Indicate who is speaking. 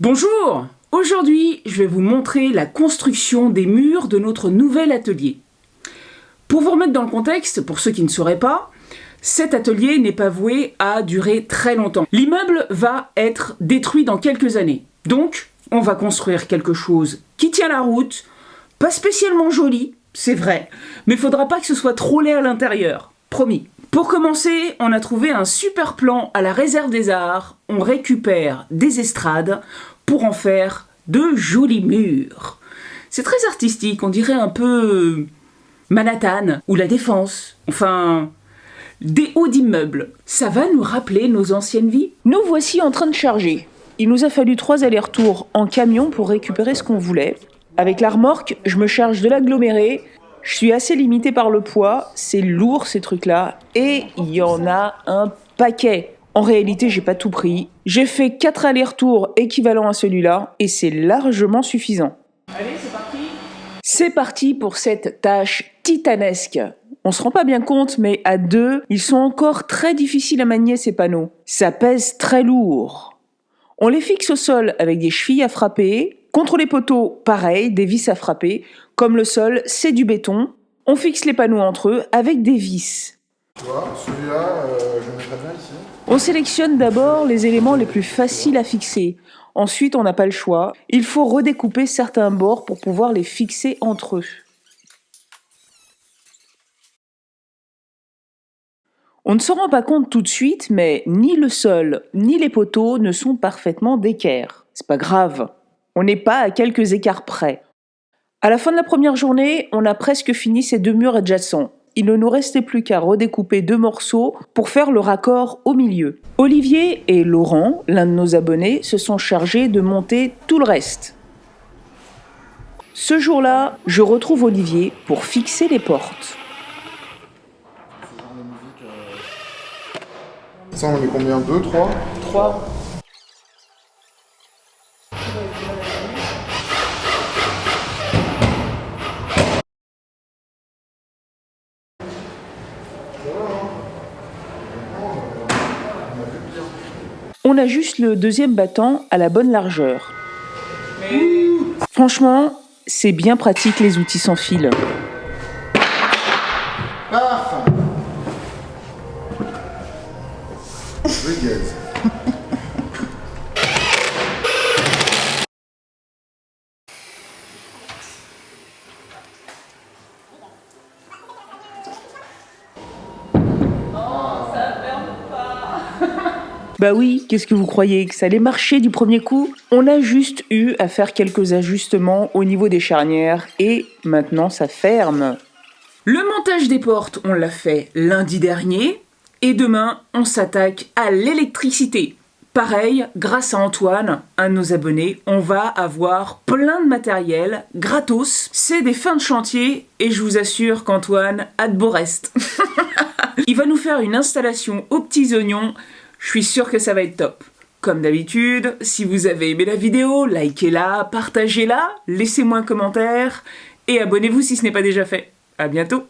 Speaker 1: Bonjour! Aujourd'hui, je vais vous montrer la construction des murs de notre nouvel atelier. Pour vous remettre dans le contexte, pour ceux qui ne sauraient pas, cet atelier n'est pas voué à durer très longtemps. L'immeuble va être détruit dans quelques années. Donc, on va construire quelque chose qui tient la route, pas spécialement joli, c'est vrai, mais il faudra pas que ce soit trop laid à l'intérieur, promis. Pour commencer, on a trouvé un super plan à la réserve des arts. On récupère des estrades pour en faire de jolis murs. C'est très artistique, on dirait un peu Manhattan ou La Défense. Enfin, des hauts d'immeubles. Ça va nous rappeler nos anciennes vies. Nous voici en train de charger. Il nous a fallu 3 allers-retours en camion pour récupérer ce qu'on voulait. Avec la remorque, je me charge de l'aggloméré. Je suis assez limitée par le poids, c'est lourd ces trucs-là, et il y en a un paquet. En réalité, j'ai pas tout pris. J'ai fait 4 allers-retours équivalents à celui-là, et c'est largement suffisant. Allez, c'est parti. C'est parti pour cette tâche titanesque. On se rend pas bien compte, mais à deux, ils sont encore très difficiles à manier ces panneaux. Ça pèse très lourd. On les fixe au sol avec des chevilles à frapper. Contre les poteaux, pareil, des vis à frapper. Comme le sol, c'est du béton, on fixe les panneaux entre eux avec des vis.
Speaker 2: Tu vois, celui-là, je le mettrais bien ici.
Speaker 1: On sélectionne d'abord les éléments les plus faciles à fixer. Ensuite, on n'a pas le choix. Il faut redécouper certains bords pour pouvoir les fixer entre eux. On ne s'en rend pas compte tout de suite, mais ni le sol, ni les poteaux ne sont parfaitement d'équerre. C'est pas grave. On n'est pas à quelques écarts près. À la fin de la première journée, on a presque fini ces 2 murs adjacents. Il ne nous restait plus qu'à redécouper 2 morceaux pour faire le raccord au milieu. Olivier et Laurent, l'un de nos abonnés, se sont chargés de monter tout le reste. Ce jour-là, je retrouve Olivier pour fixer les portes.
Speaker 2: Ça, on met combien? 2, 3?
Speaker 1: 3. On ajuste le deuxième battant à la bonne largeur. Franchement, c'est bien pratique les outils sans fil.
Speaker 2: Paf! Je gaze.
Speaker 1: Bah oui, qu'est-ce que vous croyez? Que ça allait marcher du premier coup? On a juste eu à faire quelques ajustements au niveau des charnières et maintenant ça ferme. Le montage des portes, on l'a fait lundi dernier et demain, on s'attaque à l'électricité. Pareil, grâce à Antoine, un de nos abonnés, on va avoir plein de matériel gratos. C'est des fins de chantier et je vous assure qu'Antoine a de beaux restes. Il va nous faire une installation aux petits oignons. Je suis sûre que ça va être top. Comme d'habitude, si vous avez aimé la vidéo, likez-la, partagez-la, laissez-moi un commentaire et abonnez-vous si ce n'est pas déjà fait. À bientôt!